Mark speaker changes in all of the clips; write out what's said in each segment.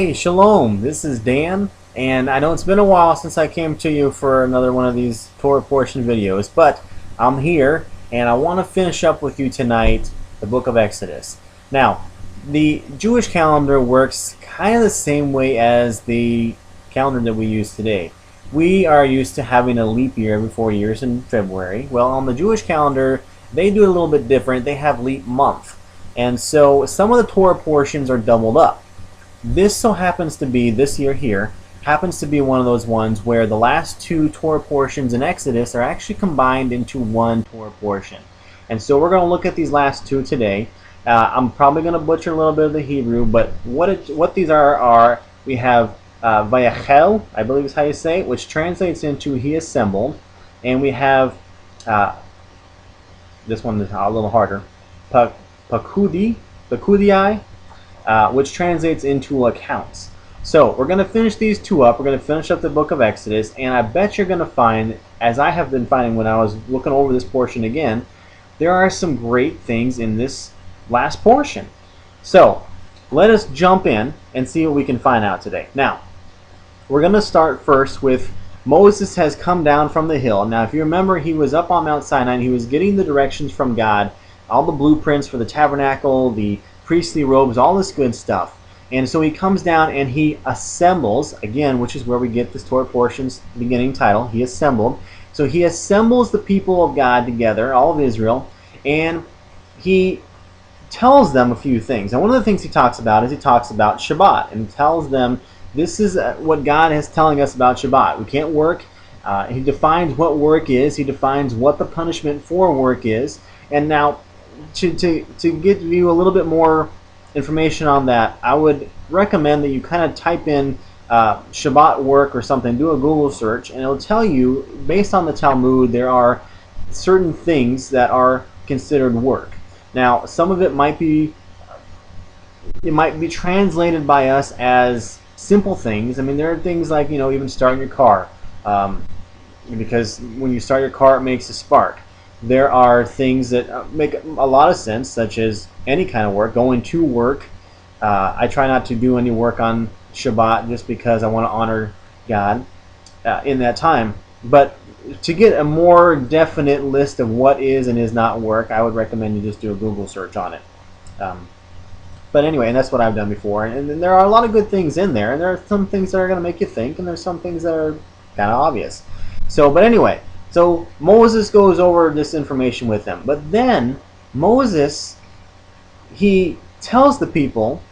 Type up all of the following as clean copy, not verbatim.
Speaker 1: Hey, Shalom, this is Dan, and I know it's been a while since I came to you for another one of these Torah portion videos, but I'm here, and I want to finish up with you tonight the book of Exodus. Now, the Jewish calendar works kind of the same way as the calendar that we use today. We are used to having a leap year every 4 years in February. Well, on the Jewish calendar, they do it a little bit different. They have leap month, and so some of the Torah portions are doubled up. This so happens to be, this year here, happens to be one of those ones where the last two Torah portions in Exodus are actually combined into one Torah portion. And so we're going to look at these last two today. I'm probably going to butcher a little bit of the Hebrew, but what these are we have VAYAK'HEL, I believe is how you say it, which translates into He assembled. And we have, this one is a little harder, P'KUDEI, which translates into accounts. So we're going to finish these two up. We're going to finish up the book of Exodus, and I bet you're going to find, as I have been finding when I was looking over this portion again, there are some great things in this last portion. So let us jump in and see what we can find out today. Now, we're going to start first with Moses has come down from the hill. Now, if you remember, he was up on Mount Sinai, and he was getting the directions from God, all the blueprints for the tabernacle, the priestly robes, all this good stuff. And so he comes down and he assembles, again, which is where we get this Torah portion's beginning title, he assembled. So he assembles the people of God together, all of Israel, and he tells them a few things. And one of the things he talks about is he talks about Shabbat, and tells them this is what God is telling us about Shabbat. We can't work. He defines what work is. He defines what the punishment for work is. And now, to give you a little bit more information on that, I would recommend that you kind of type in Shabbat work or something, do a Google search, and it'll tell you, based on the Talmud, there are certain things that are considered work. Now, some of it might be translated by us as simple things. I mean, there are things like, even starting your car, because when you start your car, it makes a spark. There are things that make a lot of sense, such as any kind of work, going to work. I try not to do any work on Shabbat just because I want to honor God in that time. But to get a more definite list of what is and is not work, I would recommend you just do a Google search on it. But anyway, and that's what I've done before. And there are a lot of good things in there, and there are some things that are going to make you think, and there's some things that are kind of obvious. But anyway. So Moses goes over this information with them. But then Moses, he tells the people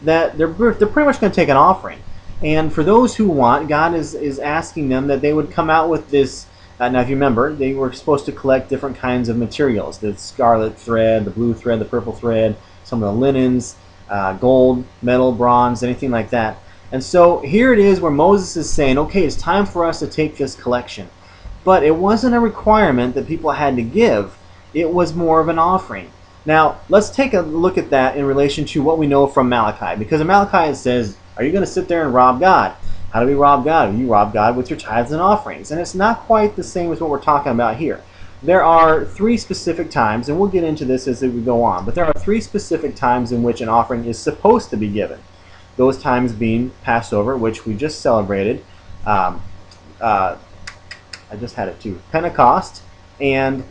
Speaker 1: that they're pretty much going to take an offering. And for those who want, God is asking them that they would come out with this. Now, if you remember, they were supposed to collect different kinds of materials. The scarlet thread, the blue thread, the purple thread, some of the linens, gold, metal, bronze, anything like that. And so here it is where Moses is saying, okay, it's time for us to take this collection. But it wasn't a requirement that people had to give. It was more of an offering. Now, let's take a look at that in relation to what we know from Malachi. Because in Malachi it says, are you going to sit there and rob God? How do we rob God? You rob God with your tithes and offerings. And it's not quite the same as what we're talking about here. There are three specific times, and we'll get into this as we go on, but there are three specific times in which an offering is supposed to be given. Those times being Passover, which we just celebrated, I just had it too, Pentecost, and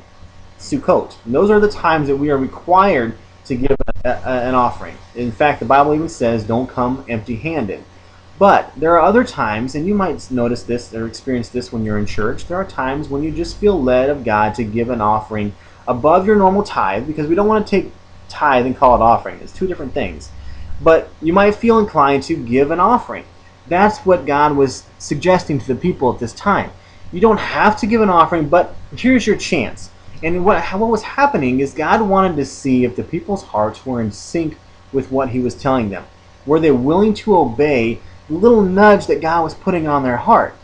Speaker 1: Sukkot. And those are the times that we are required to give an offering. In fact, the Bible even says, don't come empty-handed. But there are other times, and you might notice this or experience this when you're in church, there are times when you just feel led of God to give an offering above your normal tithe, because we don't want to take tithe and call it offering. It's two different things. But you might feel inclined to give an offering. That's what God was suggesting to the people at this time. You don't have to give an offering, but here's your chance. And what was happening is God wanted to see if the people's hearts were in sync with what he was telling them. Were they willing to obey the little nudge that God was putting on their heart?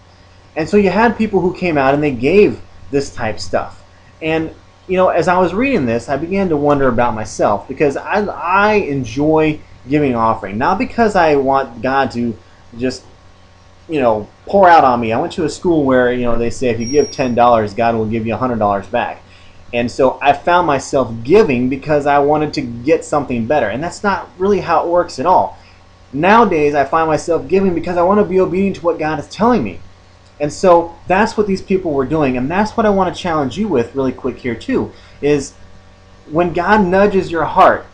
Speaker 1: And so you had people who came out and they gave this type stuff. And, as I was reading this, I began to wonder about myself, because I enjoy giving offering. Not because I want God to just pour out on me. I went to a school where, they say if you give $10, God will give you $100 back. And so I found myself giving because I wanted to get something better. And that's not really how it works at all. Nowadays, I find myself giving because I want to be obedient to what God is telling me. And so that's what these people were doing, and that's what I want to challenge you with really quick here too, is when God nudges your heart,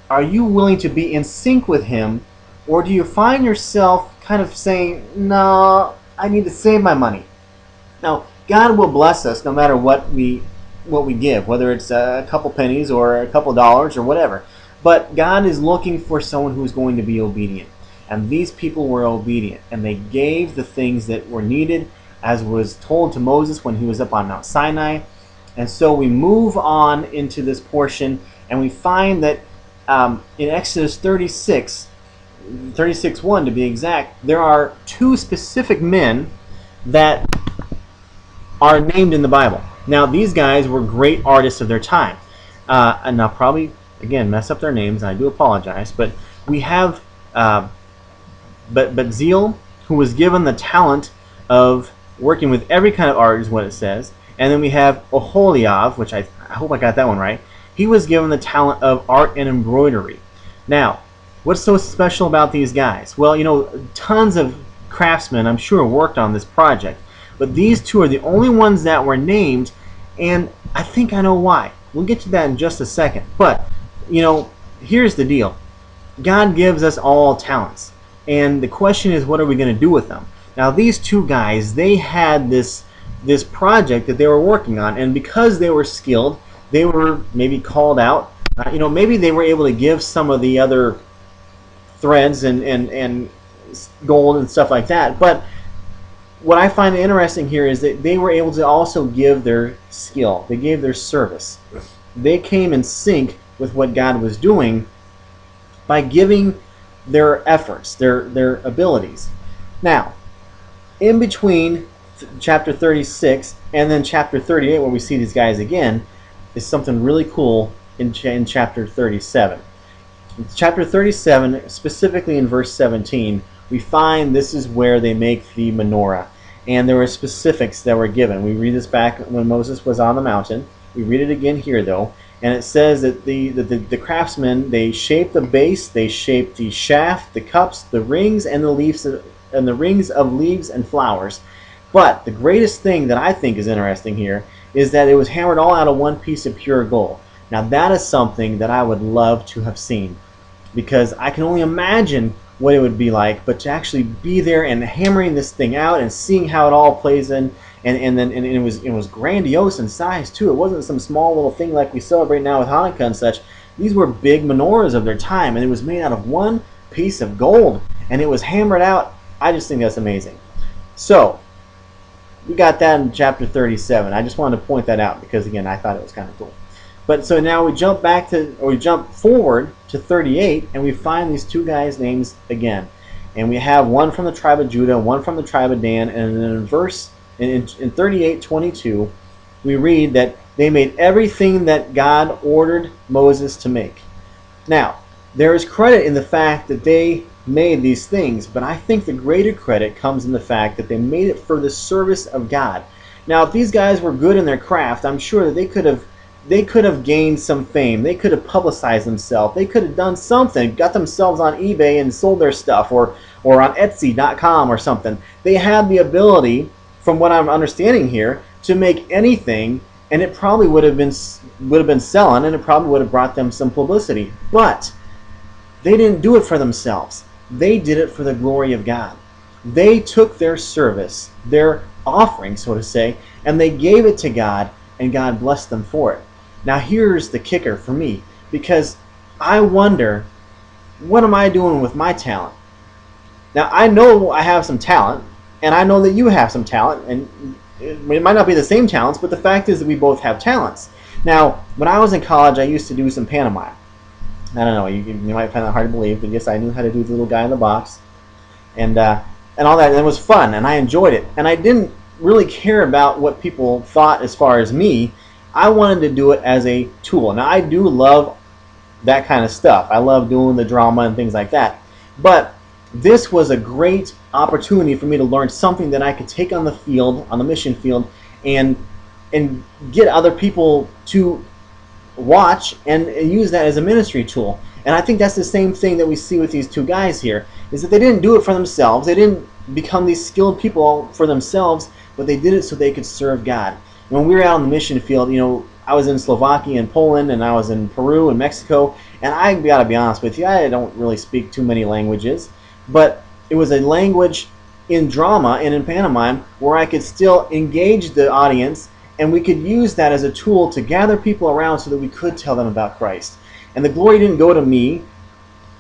Speaker 1: are you willing to be in sync with Him, or do you find yourself kind of saying, no, I need to save my money? Now, God will bless us no matter what we give, whether it's a couple pennies or a couple dollars or whatever. But God is looking for someone who's going to be obedient. And these people were obedient, and they gave the things that were needed, as was told to Moses when he was up on Mount Sinai. And so we move on into this portion, and we find that in Exodus 36:1 to be exact, there are two specific men that are named in the Bible. Now, these guys were great artists of their time. And I'll probably, again, mess up their names, and I do apologize, but we have but Zeal, who was given the talent of working with every kind of art, is what it says. And then we have Oholiab, which I hope I got that one right. He was given the talent of art and embroidery. Now, what's so special about these guys? Well, you know, tons of craftsmen, I'm sure, worked on this project. But these two are the only ones that were named, and I think I know why. We'll get to that in just a second. But, you know, here's the deal. God gives us all talents. And the question is, what are we going to do with them? Now, these two guys, they had this project that they were working on, and because they were skilled, they were maybe called out. You know, maybe they were able to give some of the other threads and gold and stuff like that. But what I find interesting here is that they were able to also give their skill. They gave their service. They came in sync with what God was doing by giving their efforts, their abilities. Now, in between chapter 36 and then chapter 38, where we see these guys again, is something really cool in chapter 37. In chapter 37, specifically in verse 17, we find this is where they make the menorah. And there were specifics that were given. We read this back when Moses was on the mountain. We read it again here, though. And it says that the craftsmen, they shaped the base, they shaped the shaft, the cups, the rings, and the leaves, and the rings of leaves and flowers. But the greatest thing that I think is interesting here is that it was hammered all out of one piece of pure gold. Now that is something that I would love to have seen, because I can only imagine what it would be like, but to actually be there and hammering this thing out and seeing how it all plays in, and it was grandiose in size too. It wasn't some small little thing like we celebrate now with Hanukkah and such. These were big menorahs of their time, and it was made out of one piece of gold, and it was hammered out. I just think that's amazing. So we got that in chapter 37. I just wanted to point that out because, again, I thought it was kind of cool. But so now we jump forward to 38, and we find these two guys' names again. And we have one from the tribe of Judah, one from the tribe of Dan, and then in verse in 38:22, we read that they made everything that God ordered Moses to make. Now, there is credit in the fact that they made these things, but I think the greater credit comes in the fact that they made it for the service of God. Now, if these guys were good in their craft, I'm sure that they could have gained some fame. They could have publicized themselves. They could have done something, got themselves on eBay and sold their stuff, or on Etsy.com or something. They had the ability, from what I'm understanding here, to make anything, and it probably would have been selling, and it probably would have brought them some publicity. But they didn't do it for themselves. They did it for the glory of God. They took their service, their offering, so to say, and they gave it to God, and God blessed them for it. Now here's the kicker for me, because I wonder, what am I doing with my talent? Now I know I have some talent, and I know that you have some talent, and it might not be the same talents, but the fact is that we both have talents. Now, when I was in college, I used to do some pantomime. I don't know, you might find that hard to believe, but yes, I knew how to do the little guy in the box, and all that, and it was fun, and I enjoyed it, and I didn't really care about what people thought as far as me. I wanted to do it as a tool. Now, I do love that kind of stuff. I love doing the drama and things like that, but this was a great opportunity for me to learn something that I could take on the field, on the mission field, and get other people to watch and use that as a ministry tool. And I think that's the same thing that we see with these two guys here, is that they didn't do it for themselves. They didn't become these skilled people for themselves, but they did it so they could serve God. When we were out on the mission field, I was in Slovakia and Poland, and I was in Peru and Mexico, and I gotta be honest with you, I don't really speak too many languages, but it was a language in drama and in pantomime where I could still engage the audience, and we could use that as a tool to gather people around so that we could tell them about Christ. And the glory didn't go to me,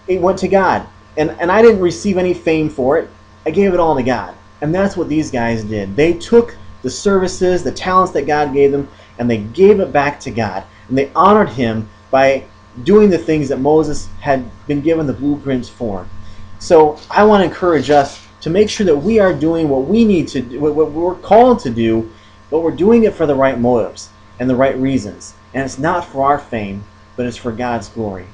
Speaker 1: it went to God. And I didn't receive any fame for it. I gave it all to God. And that's what these guys did. They took the services, the talents that God gave them, and they gave it back to God. And they honored Him by doing the things that Moses had been given the blueprints for. So I want to encourage us to make sure that we are doing what we need to do, what we're called to do, but we're doing it for the right motives and the right reasons. And it's not for our fame, but it's for God's glory.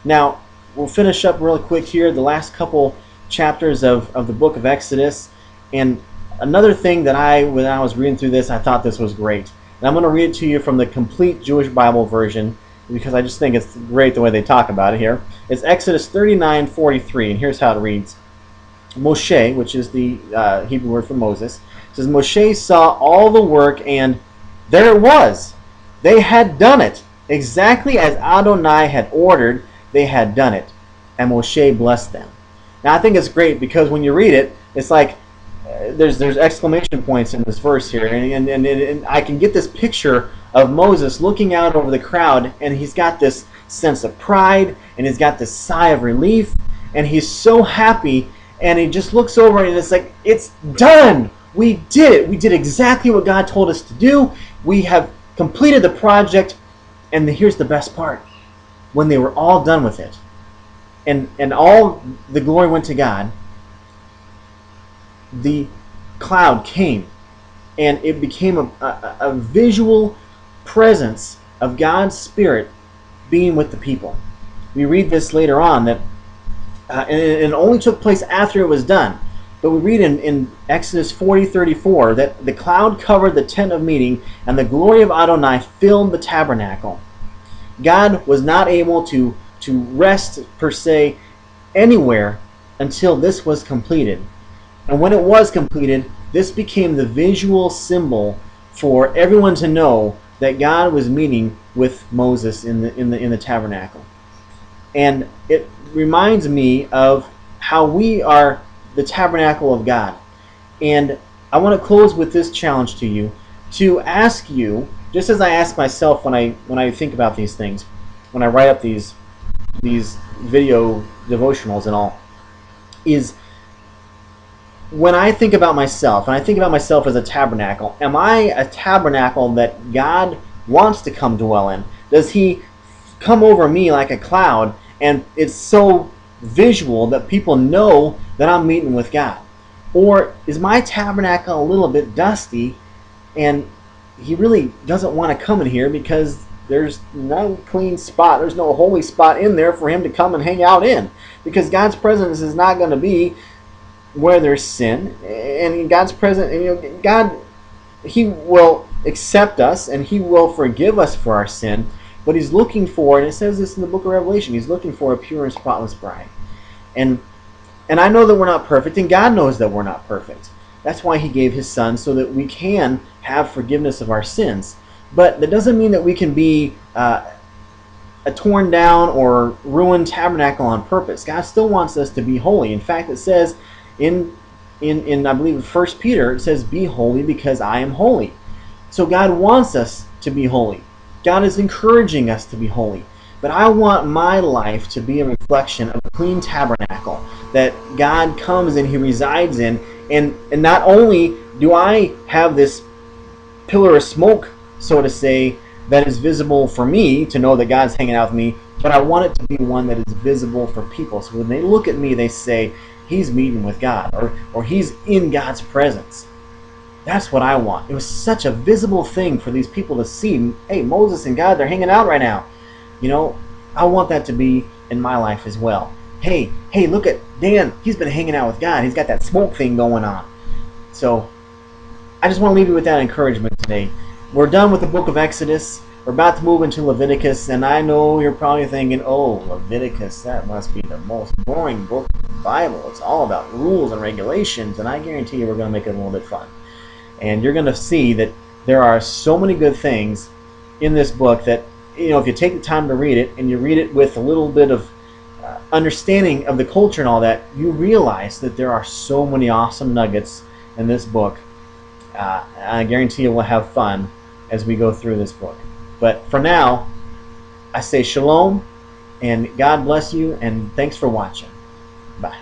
Speaker 1: Now, we'll finish up real quick here, the last couple chapters of the book of Exodus. And another thing that when I was reading through this, I thought this was great. And I'm going to read it to you from the complete Jewish Bible version, because I just think it's great the way they talk about it here. It's Exodus 39:43, and here's how it reads. Moshe, which is the Hebrew word for Moses, says, Moshe saw all the work, and there it was. They had done it. Exactly as Adonai had ordered, they had done it. And Moshe blessed them. Now I think it's great, because when you read it, it's like there's exclamation points in this verse here, and I can get this picture of Moses looking out over the crowd, and he's got this sense of pride, and he's got this sigh of relief, and he's so happy, and he just looks over and it's like, it's done! We did it! We did exactly what God told us to do. We have completed the project, and here's the best part. When they were all done with it, and all the glory went to God, the cloud came, and it became a visual presence of God's Spirit being with the people. We read this later on, that and it only took place after it was done. But we read in Exodus 40:34 that the cloud covered the tent of meeting, and the glory of Adonai filled the tabernacle. God was not able to rest, per se, anywhere until this was completed. And when it was completed, this became the visual symbol for everyone to know that God was meeting with Moses in the tabernacle. And it reminds me of how we are the tabernacle of God. And I want to close with this challenge to you, to ask you, just as I ask myself when I think about these things, when I write up these video devotionals and all, is when I think about myself, and I think about myself as a tabernacle, am I a tabernacle that God wants to come dwell in? Does He come over me like a cloud, and it's so visual that people know that I'm meeting with God? Or is my tabernacle a little bit dusty, and He really doesn't want to come in here because there's no clean spot, there's no holy spot in there for Him to come and hang out in? Because God's presence is not going to be where there's sin, and God's presence, God, He will accept us and He will forgive us for our sin, but He's looking for, and it says this in the book of Revelation, He's looking for a pure and spotless bride. And I know that we're not perfect, and God knows that we're not perfect. That's why He gave His Son, so that we can have forgiveness of our sins. But that doesn't mean that we can be a torn down or ruined tabernacle on purpose. God still wants us to be holy. In fact, it says in I believe 1 Peter, it says, be holy because I am holy. So God wants us to be holy. God is encouraging us to be holy. But I want my life to be a reflection of a clean tabernacle that God comes and He resides in. And not only do I have this pillar of smoke, so to say, that is visible for me to know that God's hanging out with me, but I want it to be one that is visible for people. So when they look at me, they say, he's meeting with God, or he's in God's presence. That's what I want. It was such a visible thing for these people to see. Hey, Moses and God, they're hanging out right now. I want that to be in my life as well. Hey, look at Dan. He's been hanging out with God. He's got that smoke thing going on. So I just want to leave you with that encouragement today. We're done with the book of Exodus. We're about to move into Leviticus, and I know you're probably thinking, oh, Leviticus, that must be the most boring book of the Bible. It's all about rules and regulations, and I guarantee you we're going to make it a little bit fun. And you're going to see that there are so many good things in this book that, if you take the time to read it, and you read it with a little bit of understanding of the culture and all that, you realize that there are so many awesome nuggets in this book. I guarantee you we'll have fun as we go through this book. But for now, I say shalom, and God bless you, and thanks for watching. Bye.